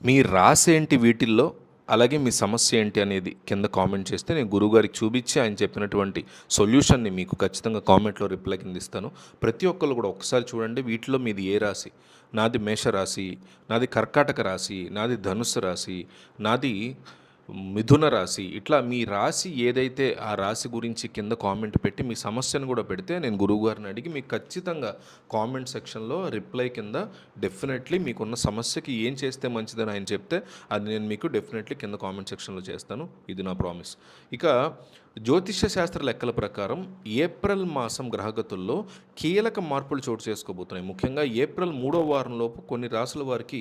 మీ రాసేంటి వీటిల్లో? అలాగే మీ సమస్య ఏంటి అనేది కింద కామెంట్ చేస్తే నేను గురువుగారికి చూపించి ఆయన చెప్పినటువంటి సొల్యూషన్‌ని మీకు ఖచ్చితంగా కామెంట్‌లో రిప్లై కింద ఇస్తాను. ప్రతి ఒక్కళ్ళు కూడా ఒక్కసారి చూడండి వీటిలో మీది ఏ రాశి? నాది మేషరాశి, నాది కర్కాటక రాశి, నాది ధనుస్సు రాశి, నాది మిథున రాశి. ఇట్లా మీ రాశి ఏదైతే ఆ రాశి గురించి కింద కామెంట్ పెట్టి మీ సమస్యను కూడా పెడితే నేను గురువుగారిని అడిగి మీకు ఖచ్చితంగా కామెంట్ సెక్షన్‌లో రిప్లై కింద డెఫినెట్లీ మీకున్న సమస్యకి ఏం చేస్తే మంచిదని ఆయన చెప్తే అది నేను మీకు డెఫినెట్లీ కింద కామెంట్ సెక్షన్‌లో చేస్తాను. ఇది నా ప్రామిస్. ఇక జ్యోతిష్య శాస్త్ర లెక్కల ప్రకారం ఏప్రిల్ మాసం గ్రహగతుల్లో కీలక మార్పులు చోటు చేసుకోబోతున్నాయి. ముఖ్యంగా ఏప్రిల్ 3వ వారంలోపు కొన్ని రాసుల వారికి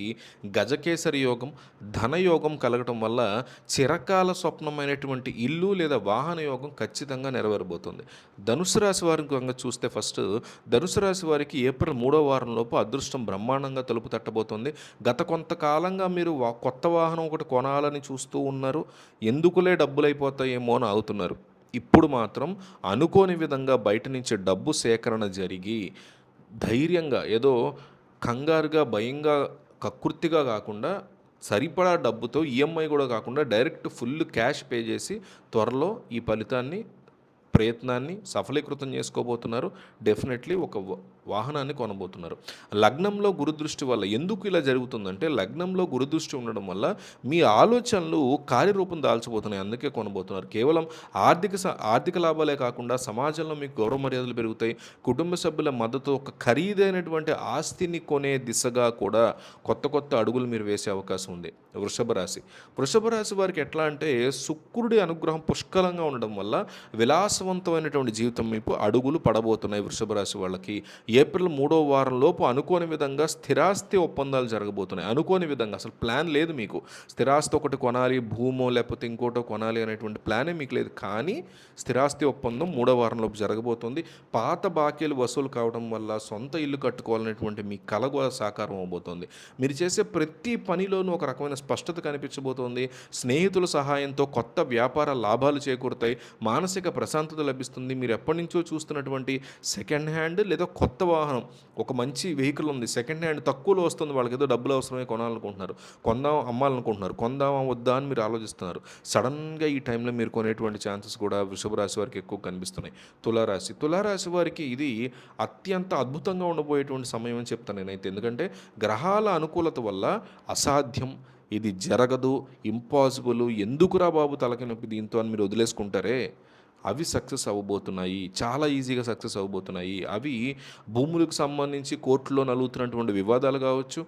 గజకేసరి యోగం, ధనయోగం కలగటం వల్ల చిరకాల స్వప్నమైనటువంటి ఇల్లు లేదా వాహన యోగం ఖచ్చితంగా నెరవేరబోతుంది. ధనుసు రాశి వారికి కనుక చూస్తే ఫస్ట్ ధనుసు రాశి వారికి ఏప్రిల్ 3వ వారంలోపు అదృష్టం బ్రహ్మాండంగా తలుపు తట్టబోతుంది. గత కొంతకాలంగా మీరు కొత్త వాహనం ఒకటి కొనాలని చూస్తూ ఉన్నారు. ఎందుకులే డబ్బులైపోతాయేమో అని ఆగుతున్నారు. ఇప్పుడు మాత్రం అనుకోని విధంగా బయట నుంచి డబ్బు సేకరణ జరిగి ధైర్యంగా ఏదో కంగారుగా భయంగా కక్కుర్తిగా కాకుండా సరిపడా డబ్బుతో ఈఎంఐ కూడా కాకుండా డైరెక్ట్ ఫుల్ క్యాష్ పే చేసి త్వరలో ఈ ఫలితాన్ని ప్రయత్నాన్ని సఫలీకృతం చేసుకోబోతున్నారు. డెఫినెట్లీ ఒక వాహనాన్ని కొనబోతున్నారు. లగ్నంలో గురుదృష్టి వల్ల ఎందుకు ఇలా జరుగుతుందంటే లగ్నంలో గురుదృష్టి ఉండడం వల్ల మీ ఆలోచనలు కార్యరూపం దాల్చబోతున్నాయి. అందుకే కొనబోతున్నారు. కేవలం ఆర్థిక లాభాలే కాకుండా సమాజంలో మీకు గౌరవ మర్యాదలు పెరుగుతాయి. కుటుంబ సభ్యుల మద్దతు ఒక ఖరీదైనటువంటి ఆస్తిని కొనే దిశగా కూడా కొత్త అడుగులు మీరు వేసే అవకాశం ఉంది. వృషభ రాశి వారికి ఎట్లా అంటే శుక్రుడి అనుగ్రహం పుష్కలంగా ఉండడం వల్ల విలాసవంతమైనటువంటి జీవితం వైపు అడుగులు పడబోతున్నాయి. వృషభ రాశి వాళ్ళకి ఏప్రిల్ 3వ వారం లోపు అనుకోని విధంగా స్థిరాస్తి ఒప్పందాలు జరగబోతున్నాయి. అనుకోని విధంగా అసలు ప్లాన్ లేదు మీకు. స్థిరాస్తి ఒకటి కొనాలి, భూమో లేకపోతే ఇంకోటో కొనాలి అనేటువంటి ప్లానే మీకు లేదు. కానీ స్థిరాస్తి ఒప్పందం 3వ వారం లోపు జరగబోతుంది. పాత బాకీలు వసూలు కావడం వల్ల సొంత ఇల్లు కట్టుకోవాలనేటువంటి మీ కల కూడా సాకారం అవబోతుంది. మీరు చేసే ప్రతి పనిలోనూ ఒక రకమైన స్పష్టత కనిపించబోతోంది. స్నేహితుల సహాయంతో కొత్త వ్యాపార లాభాలు చేకూరుతాయి. మానసిక ప్రశాంతత లభిస్తుంది. మీరు ఎప్పటి నుంచో చూస్తున్నటువంటి సెకండ్ హ్యాండ్ లేదా కొత్త వాహనం, ఒక మంచి వెహికల్ ఉంది, సెకండ్ హ్యాండ్ తక్కువలో వస్తుంది, వాళ్ళకి ఏదో డబ్బులు అవసరమే కొనాలనుకుంటున్నారు, అమ్మాలనుకుంటున్నారు, కొందామా వద్దా అని మీరు ఆలోచిస్తున్నారు. సడన్గా ఈ టైంలో మీరు కొనేటువంటి ఛాన్సెస్ కూడా వృషభ రాశి వారికి ఎక్కువ కనిపిస్తున్నాయి. తులారాశి వారికి ఇది అత్యంత అద్భుతంగా ఉండబోయేటువంటి సమయం అని చెప్తాను నేనైతే. ఎందుకంటే గ్రహాల అనుకూలత వల్ల అసాధ్యం, ఇది జరగదు, ఇంపాసిబుల్, ఎందుకురా బాబు తలకి నొప్పి దీంతో అని మీరు వదిలేసుకుంటారే, అవి సక్సెస్ అవ్వబోతున్నాయి. చాలా ఈజీగా సక్సెస్ అవ్వబోతున్నాయి. అవి భూములకు సంబంధించి కోర్టులో నలుగుతున్నటువంటి వివాదాలు కావచ్చు,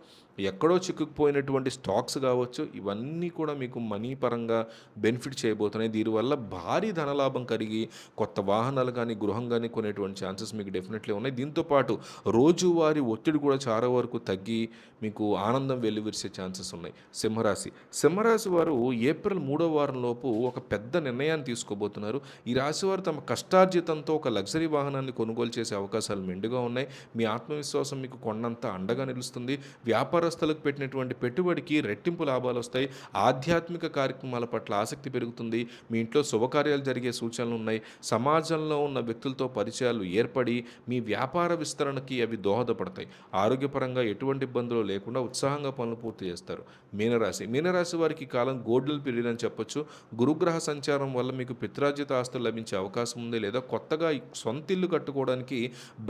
ఎక్కడో చిక్కుకుపోయినటువంటి స్టాక్స్ కావచ్చు, ఇవన్నీ కూడా మీకు మనీ పరంగా బెనిఫిట్ చేయబోతున్నాయి. దీనివల్ల భారీ ధనలాభం కలిగి కొత్త వాహనాలు కానీ గృహం కానీ కొనేటువంటి ఛాన్సెస్ మీకు డెఫినెట్లీ ఉన్నాయి. దీంతోపాటు రోజువారీ ఒత్తిడి కూడా చాలా వరకు తగ్గి మీకు ఆనందం వెల్లివిరిసే ఛాన్సెస్ ఉన్నాయి. సింహరాశి వారు ఏప్రిల్ 3వ వారంలోపు ఒక పెద్ద నిర్ణయాన్ని తీసుకోబోతున్నారు. ఈ రాశివారు తమ కష్టార్జితంతో ఒక లగ్జరీ వాహనాన్ని కొనుగోలు చేసే అవకాశాలు మెండుగా ఉన్నాయి. మీ ఆత్మవిశ్వాసం మీకు కొండంత అండగా నిలుస్తుంది. వ్యాపారస్తులకు పెట్టినటువంటి పెట్టుబడికి రెట్టింపు లాభాలు వస్తాయి. ఆధ్యాత్మిక కార్యక్రమాల పట్ల ఆసక్తి పెరుగుతుంది. మీ ఇంట్లో శుభకార్యాలు జరిగే సూచనలు ఉన్నాయి. సమాజంలో ఉన్న వ్యక్తులతో పరిచయాలు ఏర్పడి మీ వ్యాపార విస్తరణకి అవి దోహదపడతాయి. ఆరోగ్యపరంగా ఎటువంటి ఇబ్బందులు లేకుండా ఉత్సాహంగా పనులు పూర్తి చేస్తారు. మీనరాశి వారికి కాలం గోల్డెన్ పీరియడ్ అని చెప్పొచ్చు. గురుగ్రహ సంచారం వల్ల మీకు పిత్రార్జిత ఆస్తులు లభించే అవకాశం ఉంది. లేదా కొత్తగా సొంత ఇల్లు కట్టుకోవడానికి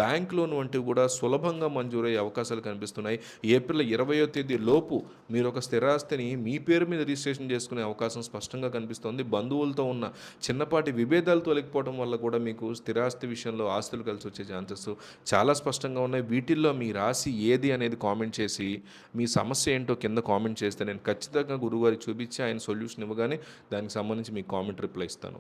బ్యాంక్ లోన్ వంటివి కూడా సులభంగా మంజూరయ్యే అవకాశాలు కనిపిస్తున్నాయి. ఏప్రిల్ 20వ తేదీ లోపు మీరు ఒక స్థిరాస్తిని మీ పేరు మీద రిజిస్ట్రేషన్ చేసుకునే అవకాశం స్పష్టంగా కనిపిస్తోంది. బంధువులతో ఉన్న చిన్నపాటి విభేదాలు తొలగిపోవడం వల్ల కూడా మీకు స్థిరాస్తి విషయంలో ఆస్తులు కలిసి వచ్చే ఛాన్సెస్ చాలా స్పష్టంగా ఉన్నాయి. వీటిల్లో మీ రాశి ఏది అనేది కామెంట్ చేసి మీ సమస్య ఏంటో కింద కామెంట్ చేస్తే నేను ఖచ్చితంగా గురువుగారికి చూపించి ఆయన సొల్యూషన్ ఇవ్వగానే దానికి సంబంధించి మీకు కామెంట్ రిప్లై ఇస్తాను.